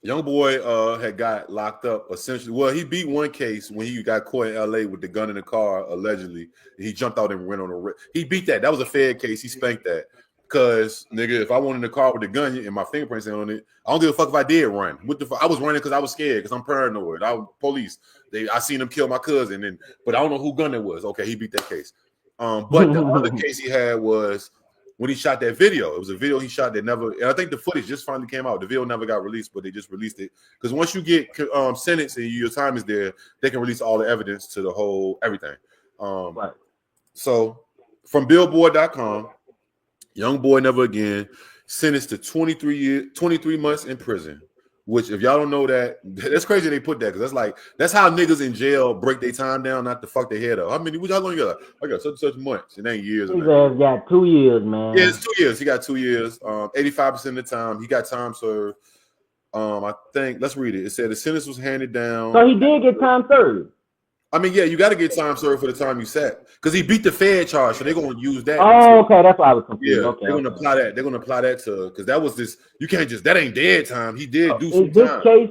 Youngboy had got locked up essentially. Well, he beat one case when he got caught in LA with the gun in the car, allegedly. He jumped out and went on a he beat that. That was a fair case. He spanked that. Cause nigga, if I went in the car with the gun and my fingerprints on it, I don't give a fuck if I did run. What the fuck? I was running because I was scared, because I'm paranoid. I was police. I seen him kill my cousin, but I don't know who gun it was. Okay, he beat that case. But the other case he had was when he shot that video. It was a video he shot that never, and I think the footage just finally came out. The video never got released, but they just released it. Because once you get sentenced and your time is there, they can release all the evidence to the whole everything. Right. So from Billboard.com, Youngboy Never Again sentenced to 23 months in prison. Which, if y'all don't know that, that's crazy they put that, because that's how niggas in jail break their time down, not to fuck their head up. How long you got? I got such months. It ain't years. His ass got 2 years, man. Yeah, it's 2 years. He got 2 years. 85% of the time he got time served. I think, let's read it. It said the sentence was handed down. So he did get time served. I mean, yeah, you got to get time served for the time you sat, because he beat the Fed charge, so they're gonna use that. Oh, okay, that's why I was confused. Yeah, okay, they're gonna apply that. They're gonna apply that to, because that was this. You can't just, that ain't dead time. He did do some Is this time. case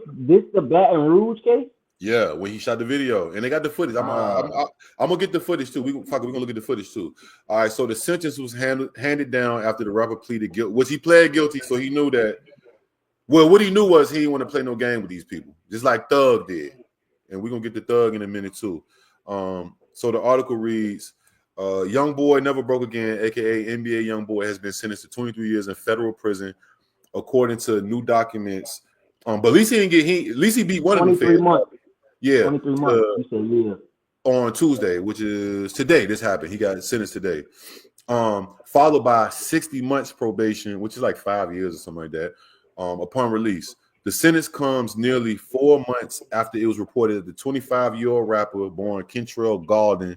the Baton Rouge case? Yeah, when he shot the video, and they got the footage. I'm gonna get the footage too. We're gonna look at the footage too. All right, so the sentence was handed down after the rapper pleaded guilty, which he pled guilty, so he knew that. Well, what he knew was he didn't want to play no game with these people, just like Thug did, and we're gonna get the Thug in a minute too. So the article reads, Youngboy Never Broke Again, aka NBA Youngboy, has been sentenced to 23 years in federal prison, according to new documents. But at least he didn't get at least he beat one of them. 23 months. Yeah, 23 months. You said yeah. On Tuesday, which is today. This happened. He got sentenced today. Followed by 60 months probation, which is like 5 years or something like that. Upon release. The sentence comes nearly 4 months after it was reported that the 25-year-old rapper born Kentrell Gaulden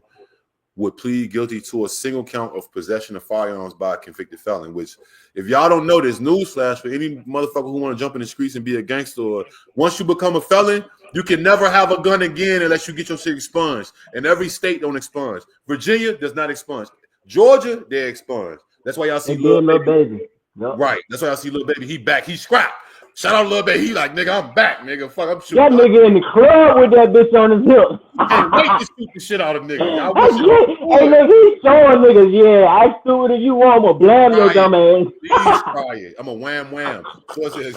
would plead guilty to a single count of possession of firearms by a convicted felon, which, if y'all don't know this, newsflash for any motherfucker who want to jump in the streets and be a gangster, once you become a felon, you can never have a gun again unless you get your shit expunged. And every state don't expunge. Virginia does not expunge. Georgia, they expunge. That's why y'all see Lil Baby. Yep. Right. That's why y'all see Lil Baby. He back. He scrapped. Shout out Lil Baby. He like, nigga, I'm back, nigga. Fuck, I'm shooting. That nigga in the club with that bitch on his hip. I can't wait to shoot the shit out of niggas. Hey, nigga, he's showing niggas, yeah, I do it if you want. I'm gonna blam your dumb ass. Please try it. I'm a wham. So it says,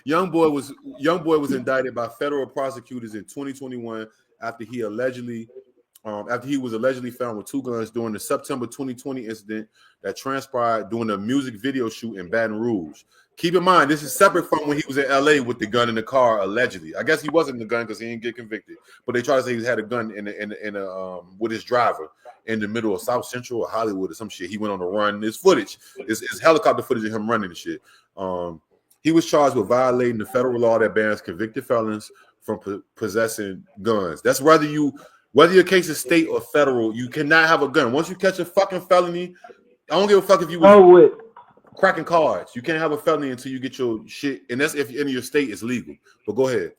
Youngboy was indicted by federal prosecutors in 2021 after he was allegedly found with two guns during the September 2020 incident that transpired during a music video shoot in Baton Rouge. Keep in mind, this is separate from when he was in LA with the gun in the car, allegedly. I guess he wasn't the gun because he didn't get convicted, but they try to say he had a gun with his driver in the middle of South Central or Hollywood or some shit. He went on a run. There's footage. It's helicopter footage of him running and shit. He was charged with violating the federal law that bans convicted felons from possessing guns. That's whether your case is state or federal, you cannot have a gun. Once you catch a fucking felony, I don't give a fuck if you was cracking cards. You can't have a felony until you get your shit, and that's if in your state it's legal. But go ahead.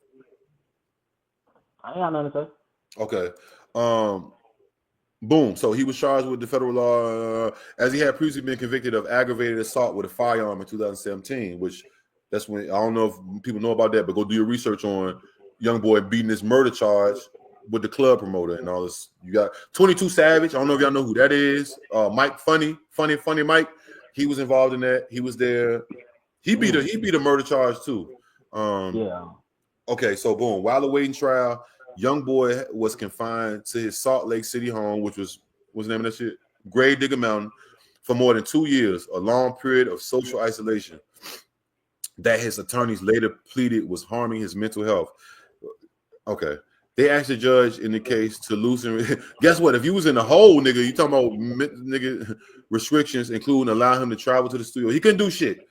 I ain't got nothing to say. Okay. Boom. So he was charged with the federal law as he had previously been convicted of aggravated assault with a firearm in 2017, which that's when, I don't know if people know about that, but go do your research on Youngboy beating this murder charge with the club promoter and all this. You got 22 Savage. I don't know if y'all know who that is. Mike Funny Mike. He was involved in that. He was there. He beat a murder charge too. Yeah. Okay, so boom. While awaiting trial, Youngboy was confined to his Salt Lake City home, which was what's the name of that shit? Grave Digger Mountain, for more than 2 years, a long period of social isolation that his attorneys later pleaded was harming his mental health. Okay. They asked the judge in the case to loosen. Guess what? If you was in the hole, nigga, you talking about nigga restrictions, including allowing him to travel to the studio. He couldn't do shit.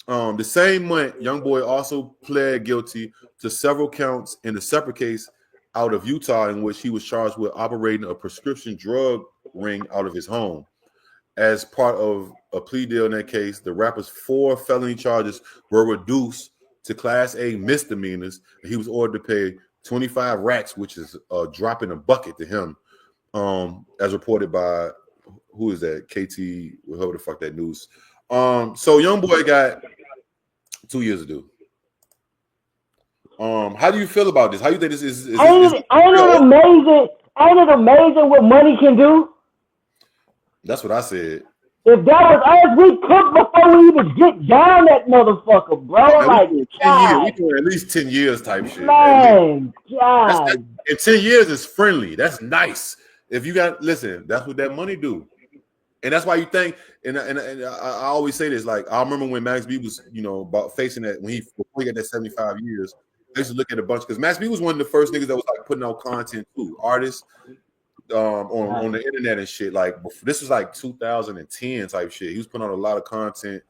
The same month, Youngboy also pled guilty to several counts in a separate case out of Utah, in which he was charged with operating a prescription drug ring out of his home. As part of a plea deal in that case, the rapper's 4 felony charges were reduced to Class A misdemeanors, and he was ordered to pay 25 racks, which is a drop in a bucket to him, as reported by, who is that? KT, whoever the fuck that news. So Youngboy got 2 years to do. How do you feel about this? How do you think this is Ain't it amazing? Ain't it amazing what money can do? That's what I said. If that was us, we cooked before we even get down that motherfucker, bro. Man, like, we doing at least 10 years type shit. Man, God. And 10 years is friendly. That's nice. If you got, listen, that's what that money do. And that's why you think, and I always say this, like, I remember when Max B was, about facing that, before he got that 75 years, I used to look at a bunch, because Max B was one of the first niggas that was like putting out content too, artists on the internet and shit. Like, this was like 2010 type shit. He was putting out a lot of content,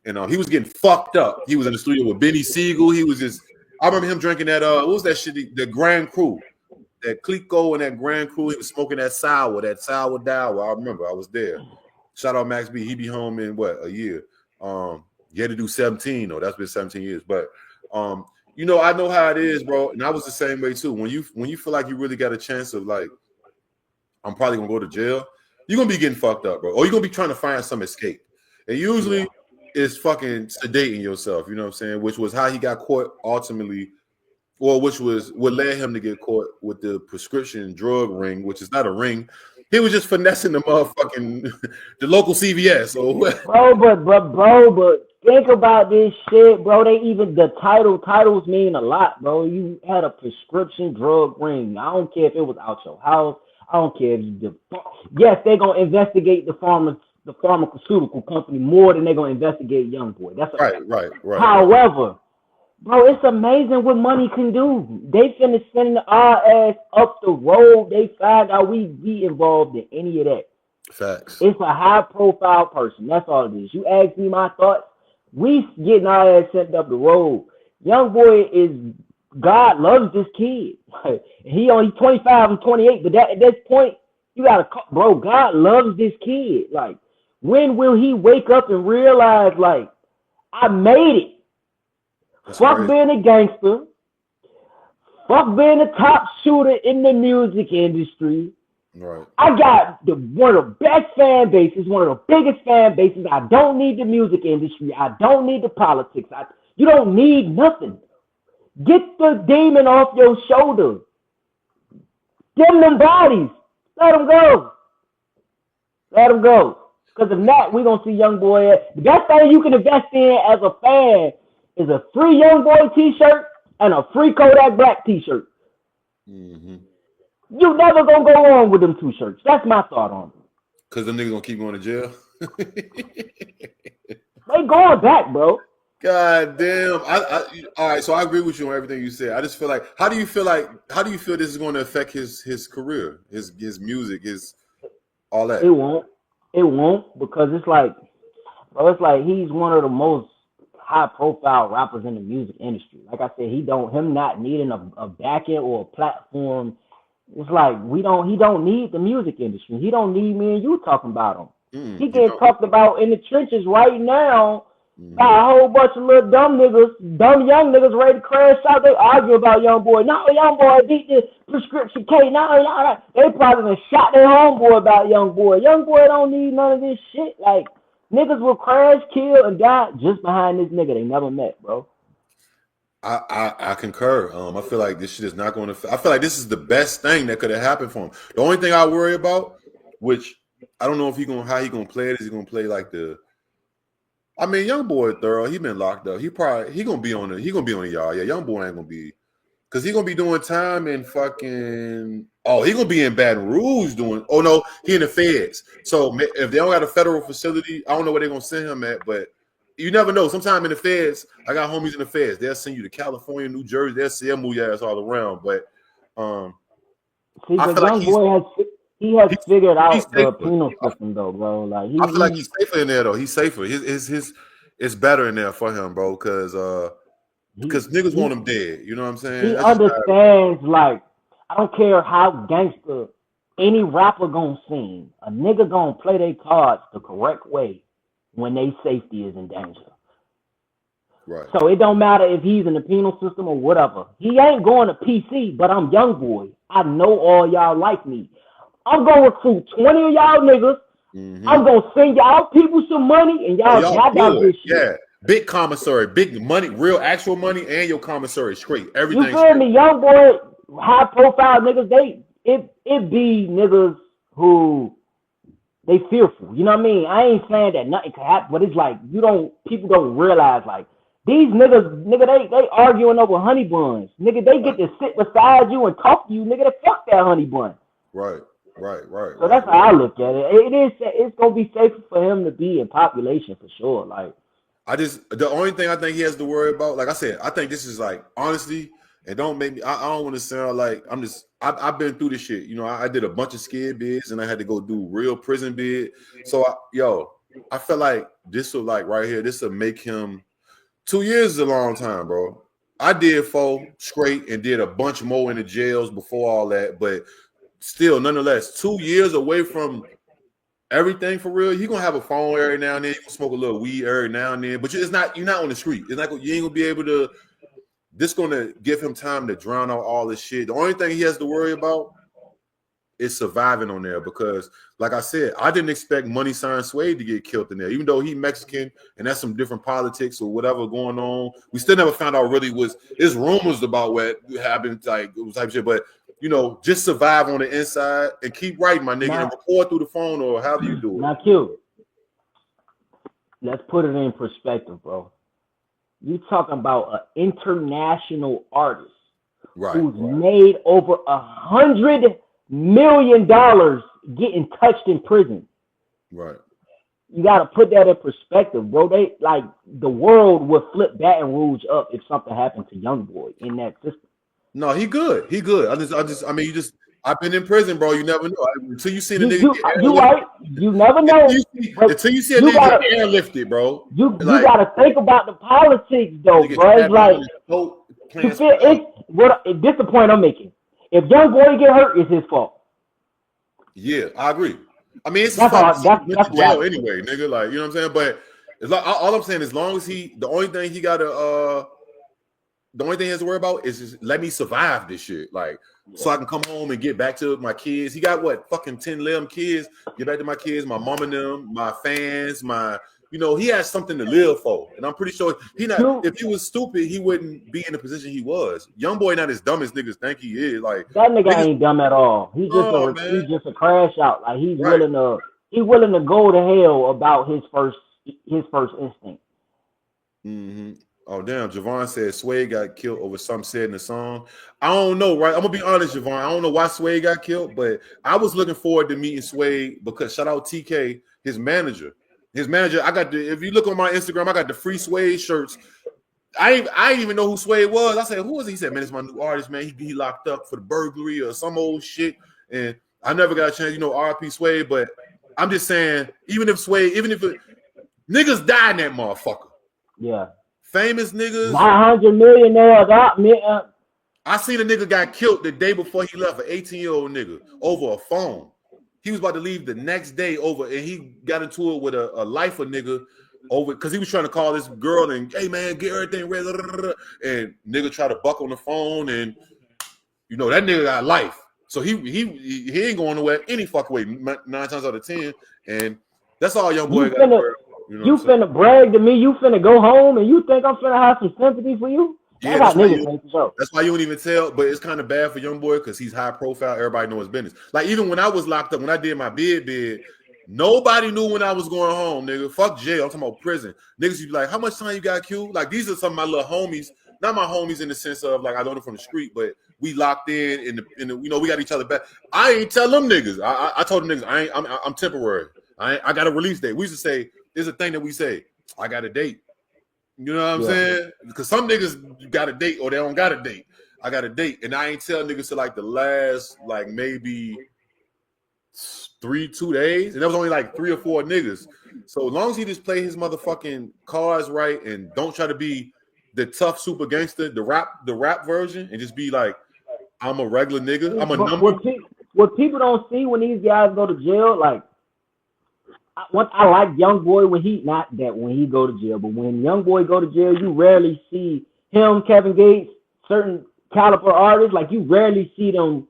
and he was getting fucked up. He was in the studio with Benny Siegel. He was just, I remember him drinking that, what was that shit, the Grand Cru. That Clico and that Grand Cru, he was smoking that sour dour. I remember, I was there. Shout out Max B. He be home in a year. He had to do 17 though. That's been 17 years. But I know how it is, bro. And I was the same way too. When you feel like you really got a chance of like, I'm probably gonna go to jail, you're gonna be getting fucked up, bro. Or you're gonna be trying to find some escape. And usually it's fucking sedating yourself, you know what I'm saying? Which was how he got caught ultimately. Or which was what led him to get caught with the prescription drug ring, which is not a ring. He was just finessing the motherfucking the local CVS. But think about this shit, bro. The titles mean a lot, bro. You had a prescription drug ring. I don't care if it was out your house. I don't care if yes, they're gonna investigate the pharmaceutical company more than they're gonna investigate Youngboy. That's right. However, bro, it's amazing what money can do. They finna send our ass up the road. They find out we be involved in any of that. Facts. It's a high-profile person. That's all it is. You ask me my thoughts, we getting our ass sent up the road. Youngboy is, God loves this kid. He only 25 and 28, but at this point, you gotta, bro, God loves this kid. Like, when will he wake up and realize, like, I made it? Fuck being a gangster. Fuck being a top shooter in the music industry. Right. I got one of the best fan bases, one of the biggest fan bases. I don't need the music industry. I don't need the politics. You don't need nothing. Get the demon off your shoulder. Give them bodies. Let them go. Let them go. Because if not, we're going to see Youngboy. The best thing you can invest in as a fan is a free Youngboy t-shirt and a free Kodak Black t-shirt. Mm-hmm. You never gonna go wrong with them two shirts. That's my thought on them. Because them niggas gonna keep going to jail? They going back, bro. God damn. All right, so I agree with you on everything you said. I just feel like, how do you feel this is going to affect his career, his music, his all that? It won't, because it's like, bro, it's like he's one of the most high-profile rappers in the music industry. Like I said, him not needing a backend or a platform. It's like he don't need the music industry. He don't need me and you talking about him. He getting talked about in the trenches right now by a whole bunch of little dumb young niggas ready to crash out. They argue about Youngboy. No, Youngboy beat the prescription K. No. They probably done shot their homeboy about Youngboy. Youngboy don't need none of this shit. Like, niggas will crash, kill, and die just behind this nigga they never met, bro. I concur. I feel like this shit is not going to. I feel like this is the best thing that could have happened for him. The only thing I worry about, which I don't know if how he gonna play it. Is he gonna play like the? I mean, Youngboy thorough. He been locked up. He gonna be on the yard. Yeah, Youngboy ain't gonna be, because he gonna be doing time in fucking. Oh, he gonna be in Baton Rouge doing. Oh no, he in the feds. So if they don't got a federal facility, I don't know where they're gonna send him at, but. You never know. Sometime in the feds, I got homies in the feds. They'll send you to California, New Jersey. They'll move your ass all around. But see, the Youngboy has figured out the penal system, though, bro. Like I feel like he's safer in there, though. He's safer. It's better in there for him, bro. Because niggas want him dead. You know what I'm saying? He understands. Like, I don't care how gangster any rapper gonna sing. A nigga gonna play their cards the correct way when their safety is in danger. Right. So it don't matter if he's in the penal system or whatever. He ain't going to PC, but I'm Youngboy. I know all y'all like me. I'm going to recruit 20 of y'all niggas. Mm-hmm. I'm going to send y'all people some money, and y'all got this shit. Yeah. big commissary, big money, real actual money, and your commissary straight. You Everything. feel me? Youngboy, high profile niggas, it be niggas who they fearful. You know what I mean? I ain't saying that nothing could happen, but it's like people don't realize like these niggas, they arguing over honey buns. Nigga, they get to sit beside you and talk to you, nigga. They fuck that honey bun. Right. So that's how I look at it. It's gonna be safer for him to be in population for sure. Like the only thing I think he has to worry about, like I said, I think this is like honestly, and don't make me. I don't want to sound like I've been through this shit. You know, I did a bunch of skid bids and I had to go do real prison bid. So I felt like this will like right here. This will make him. 2 years is a long time, bro. I did 4 straight and did a bunch more in the jails before all that, but still, nonetheless, 2 years away from everything for real. You're gonna have a phone every now and then. You can smoke a little weed every now and then, but you're not on the street. It's not you ain't gonna be able to. This gonna give him time to drown out all this shit. The only thing he has to worry about is surviving on there because, like I said, I didn't expect Money Sign Suede to get killed in there, even though he Mexican and that's some different politics or whatever going on. We still never found out really there's rumors about what happened, like it was type shit, but you know, just survive on the inside and keep writing, my nigga, and record through the phone or however you do it. Now, Q, let's put it in perspective, bro. You talking about an international artist who's made over $100 million getting touched in prison. Right. You got to put that in perspective, bro. They like the world would flip Baton Rouge up if something happened to Youngboy in that system. No, he good. He good. I've been in prison, bro. You never know until you see the nigga get airlifted. Right. You never know until you see a nigga get airlifted, bro. You got to think about the politics, though, bro. It's like this the point I'm making. If Youngboy get hurt, it's his fault. Yeah, I agree. I mean, it's that's jail anyway, nigga. Like, you know what I'm saying? But it's like all I'm saying, as long as the only thing he has to worry about is just let me survive this shit. Like, so I can come home and get back to my kids. He got fucking 10, 11 kids. Get back to my kids, my mom and them, my fans, he has something to live for. And I'm pretty sure if he was stupid, he wouldn't be in the position he was. Youngboy not as dumb as niggas think he is. Like that nigga ain't dumb at all. He's just a crash out. Like he's willing to go to hell about his first instinct. Mm-hmm. Oh, damn. Javon said Sway got killed over something said in the song. I don't know, right? I'm going to be honest, Javon. I don't know why Sway got killed, but I was looking forward to meeting Sway because shout out TK, his manager. If you look on my Instagram, I got the free Sway shirts. I didn't even know who Sway was. I said, who is he? He said, man, it's my new artist, man. He locked up for the burglary or some old shit. And I never got a chance, RP Sway, but I'm just saying, even if niggas die in that motherfucker. Yeah. Famous niggas. 900 millionaires. I seen a nigga got killed the day before he left, an 18-year-old nigga, over a phone. He was about to leave the next day over, and he got into it with a lifer nigga over because he was trying to call this girl and, hey man, get everything ready. And nigga tried to buck on the phone, and that nigga got life. So he ain't going nowhere any fucking way 9 times out of 10. And that's all Youngboy got. You finna brag to me, you finna go home, and you think I'm finna have some sympathy for you? Yeah, that's why you don't even tell, but it's kind of bad for Youngboy because he's high profile. Everybody knows his business. Like, even when I was locked up, when I did my bid, nobody knew when I was going home, nigga. Fuck jail. I'm talking about prison. Niggas would be like, how much time you got, Q? Like, these are some of my little homies. Not my homies in the sense of, like, I know them from the street, but we locked in the we got each other back. I ain't tell them niggas. I told them niggas, I'm temporary. I got a release date. We used to say, there's a thing that we say, I got a date. You know what I'm saying? Because some niggas got a date or they don't got a date. I got a date. And I ain't tell niggas till like the last, like maybe 2 days. And that was only like 3 or 4 niggas. So as long as he just play his motherfucking cards right and don't try to be the tough super gangster, the rap version, and just be like, I'm a regular nigga. I'm a number. What people don't see when these guys go to jail, like, I like Youngboy when he go to jail, but when Youngboy go to jail, you rarely see him, Kevin Gates, certain caliber artists, like you rarely see them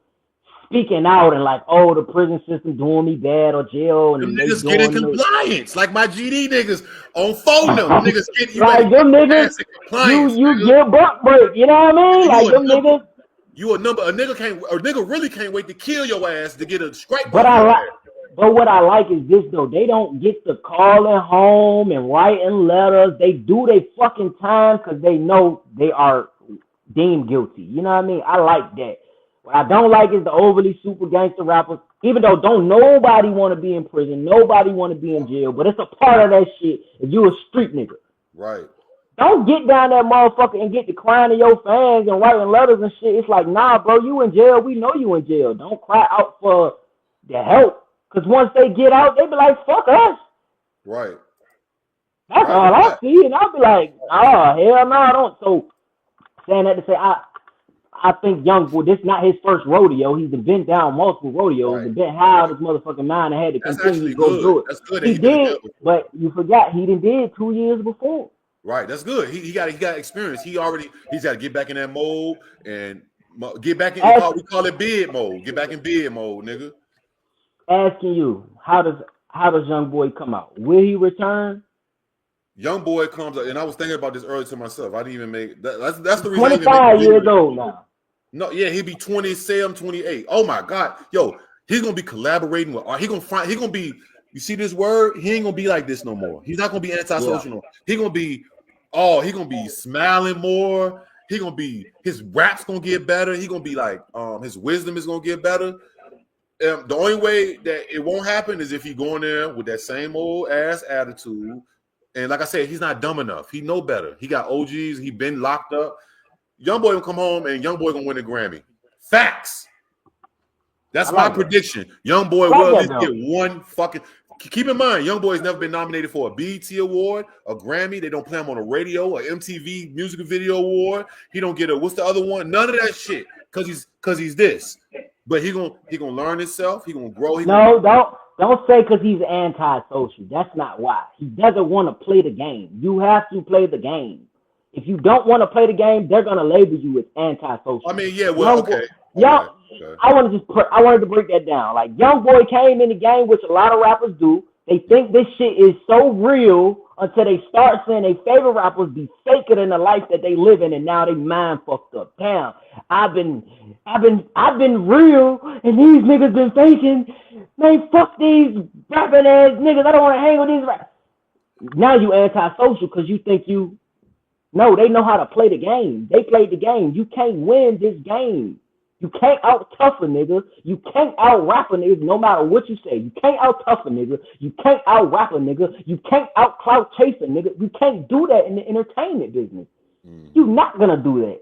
speaking out and like, oh, the prison system doing me bad or jail and them they niggas get in doing compliance, like my GD niggas on phone them. Them niggas get you like them niggas, compliance. you get buck break, you know what I mean? Like them niggas. You a number. A nigga really can't wait to kill your ass to get a scrape. But but what I like is this though. They don't get to calling home and writing letters. They do their fucking time because they know they are deemed guilty. You know what I mean? I like that. What I don't like is the overly super gangster rappers. Even though don't nobody want to be in prison, nobody want to be in jail, but it's a part of that shit if you a street nigga. Right. Don't get down that motherfucker and get to crying to your fans and writing letters and shit. It's like, nah, bro, you in jail. We know you in jail. Don't cry out for the help. Because once they get out, they be like, fuck us. Right. That's all I see. And I'll be like, oh, hell no, I don't. So saying that to say, I think Youngboy, this is not his first rodeo. He's been down multiple rodeos and been high out of his motherfucking mind and had to continue to go through it. That's good. He did, but you forgot he did 2 years before. Right, that's good. He got experience. He's got to get back in that mode and get back in. We call it bid mode. Get back in bid mode, nigga. Asking you, how does Youngboy come out? Will he return? Youngboy comes out, and I was thinking about this earlier to myself. I didn't even make that. That's the reason. 25 years old now. No, yeah, he'd be 27, 28. Oh my God, yo, he's gonna be collaborating with art. He gonna be. You see this word? He ain't gonna be like this no more. He's not gonna be antisocial. No more. He gonna be smiling more. His rap's gonna get better. He gonna be like, his wisdom is gonna get better. The only way that it won't happen is if he go in there with that same old ass attitude. And like I said, he's not dumb enough. He know better. He got OGs. He been locked up. Youngboy will come home and Youngboy gonna win a Grammy. Facts. That's my prediction. Youngboy will at least get one fucking. Keep in mind, Youngboy's never been nominated for a BET award, a Grammy. They don't play him on a radio, a MTV Music Video Award. He don't get what's the other one? None of that shit. Cause he's this. But he gonna learn himself. He gonna grow. Don't say because he's antisocial. That's not why. He doesn't want to play the game. You have to play the game. If you don't want to play the game, they're gonna label you as antisocial. I mean, yeah, well, okay. I wanted to break that down. Like Youngboy came in the game, which a lot of rappers do. They think this shit is so real until they start seeing their favorite rappers be faker than the life that they live in, and now they mind fucked up. Damn, I've been real, and these niggas been faking. Man, fuck these rapping ass niggas. I don't want to hang with these rappers. Now you antisocial because you think you. No, they know how to play the game. They played the game. You can't win this game. You can't out-tough a nigga. You can't out-rap a nigga no matter what you say. You can't out-tough a nigga. You can't out-rap a nigga. You can't out-clout chase a nigga. You can't do that in the entertainment business. You're not going to do that.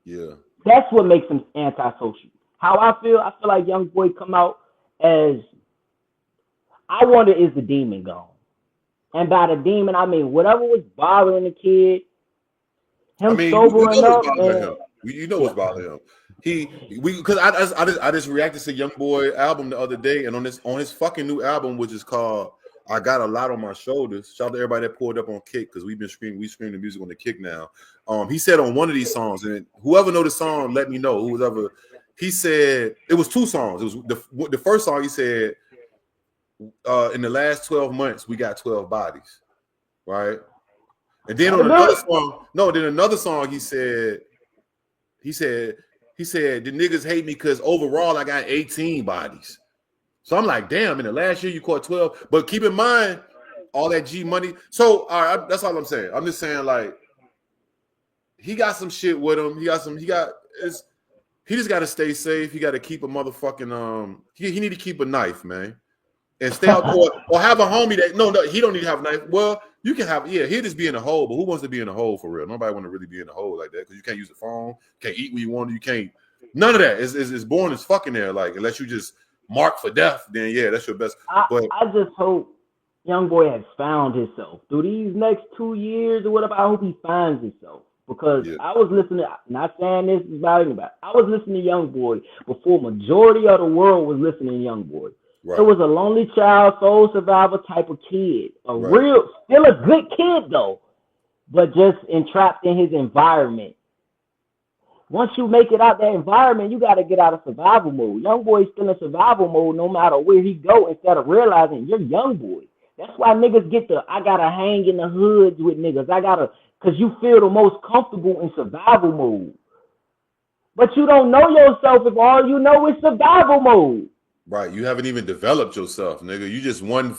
Yeah. That's what makes him antisocial. How I feel like Youngboy come out as, I wonder, is the demon gone? And by the demon, I mean whatever was bothering the kid, sobering up. You know what's bothering him. Because I just reacted to Youngboy album the other day, and on his fucking new album, which is called I Got a Lot on My Shoulders. Shout out to everybody that pulled up on Kick, because we scream the music on the Kick now. He said on one of these songs, and whoever know the song, let me know. He said it was two songs. It was the first song. He said, in the last 12 months, we got 12 bodies, right? And then on another song, he said the niggas hate me because overall I got 18 bodies. So I'm like, damn, in the last year you caught 12. But keep in mind all that G money. So all right, that's all I'm saying. I'm just saying, like, he got some shit with him. He just got to stay safe. He got to keep a motherfucking he need to keep a knife, man. And stay out or have a homie that no, he don't need to have a knife. Well, you can have, he'll just be in a hole, but who wants to be in a hole for real? Nobody want to really be in a hole like that, because you can't use the phone, can't eat when you want to, you can't, none of that. It's boring as fucking there. Like, unless you just mark for death, then yeah, that's your best. But I just hope Youngboy has found himself through these next 2 years or whatever. I hope he finds himself. Because I was listening, not saying this is about anybody, I was listening to Youngboy before majority of the world was listening to Youngboy. Right. It was a lonely child, soul survivor type of kid. Still a good kid though, but just entrapped in his environment. Once you make it out that environment, you got to get out of survival mode. Youngboy's still in survival mode no matter where he go, instead of realizing you're Youngboy. That's why niggas get I got to hang in the hoods with niggas. Because you feel the most comfortable in survival mode. But you don't know yourself if all you know is survival mode. Right, you haven't even developed yourself, nigga. You just one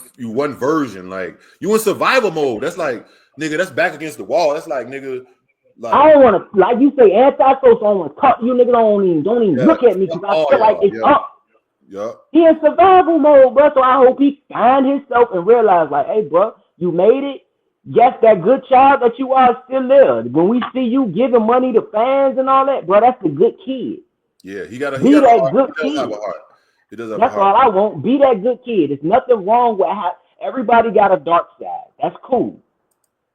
version. Like, you in survival mode. That's like, nigga, that's back against the wall. That's like, nigga, like, I don't want to, like you say, antisocial. I don't want to talk to you, nigga. Don't even look at me, because I feel like it's up. Yeah. He in survival mode, bro. So I hope he find himself and realize, like, hey, bro, you made it. Yes, that good child that you are still there. When we see you giving money to fans and all that, bro, that's the good kid. Yeah, he got be that good kid. He does have a heart. He does have That's a heart. all I want. Be that good kid. There's nothing wrong with everybody got a dark side. That's cool.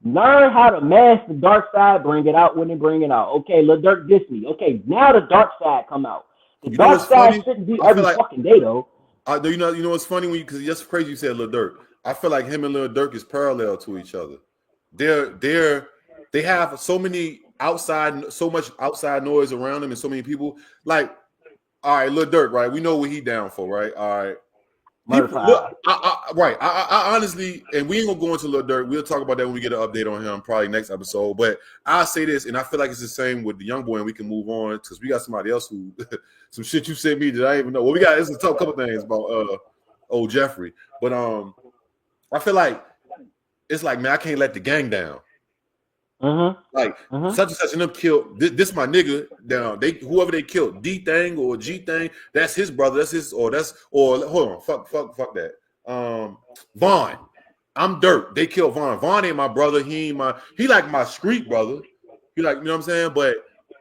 Learn how to mask the dark side, bring it out when they bring it out. Okay, Lil Durk dissed me. Okay, now the dark side come out. The dark side shouldn't be every fucking day, though. You know what's funny because that's crazy you said Lil Durk. I feel like him and Lil Durk is parallel to each other. They have so much outside noise around them and so many people. Like, all right, Lil Durk, right? We know what he down for, right? All right. I honestly, and we ain't gonna go into Lil Durk. We'll talk about that when we get an update on him, probably next episode. But I'll say this, and I feel like it's the same with the Youngboy, and we can move on because we got somebody else who some shit you sent me that I didn't even know. Well, it's a couple things about old Jeffrey, but I feel like it's like, man, I can't let the gang down. Like such and such and them killed this my nigga down. Whoever they killed, D thing or G thing, that's his brother. That's his or hold on, fuck that. Vaughn, I'm Dirt. They killed Vaughn. Vaughn ain't my brother. He like my street brother. He like, you know what I'm saying? But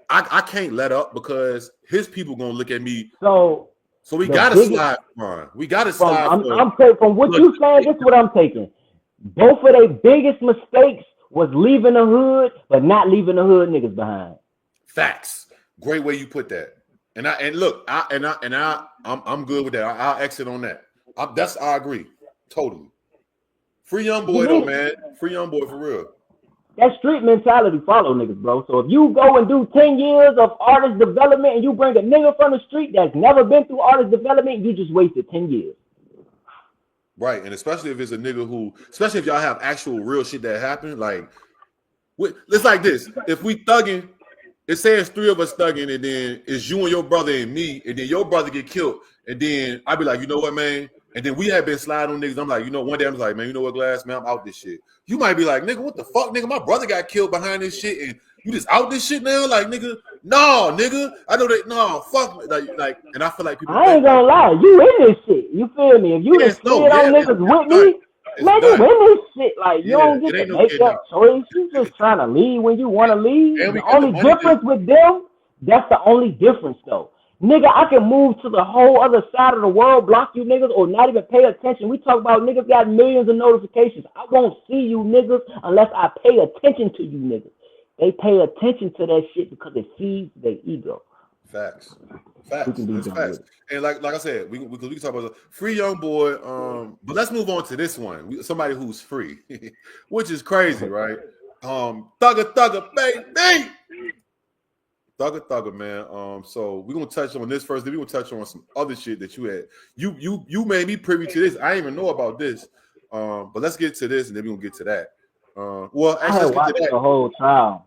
I can't let up because his people gonna look at me. So we gotta slide Vaughn. We gotta slide. I'm taking from what you saying. This is what I'm taking. Both of their biggest mistakes was leaving the hood, but not leaving the hood niggas behind. Facts. Great way you put that. I'm good with that. I'll exit on that. I agree. Totally. Free Youngboy though, man. Free Youngboy for real. That street mentality follow niggas, bro. So if you go and do 10 years of artist development and you bring a nigga from the street that's never been through artist development, you just wasted 10 years. Right, and especially if it's a nigga especially if y'all have actual real shit that happened, like, it's like this. If we thugging, it says 3 of us thugging, and then it's you and your brother and me, and then your brother get killed, and then I be like, you know what, man? And then we have been sliding on niggas. I'm like, one day I'm like, man, you know what, Glass, man, I'm out this shit. You might be like, nigga, what the fuck, nigga? My brother got killed behind this shit, and you just out this shit now? Like, nigga, no, nigga. I know that, no, fuck. Like, and I feel like people. I ain't gonna lie, you in this shit. You feel me? If you just slid on niggas with me, man, you in this shit. Like, you don't get to make that choice. You just trying to leave when you want to leave. The only difference with them, that's the only difference, though. Nigga, I can move to the whole other side of the world, block you niggas, or not even pay attention. We talk about niggas got millions of notifications. I won't see you niggas unless I pay attention to you niggas. They pay attention to that shit because it feeds their ego. Facts. That's facts. And like I said, we can talk about free Youngboy. But let's move on to this one. Somebody who's free, which is crazy, right? Thugger, baby. Thugger, man. So we're gonna touch on this first. Then we're gonna touch on some other shit that you had. You made me privy to this. I didn't even know about this. But let's get to this, and then we're gonna get to that. Well, actually, let's get to that. The whole trial.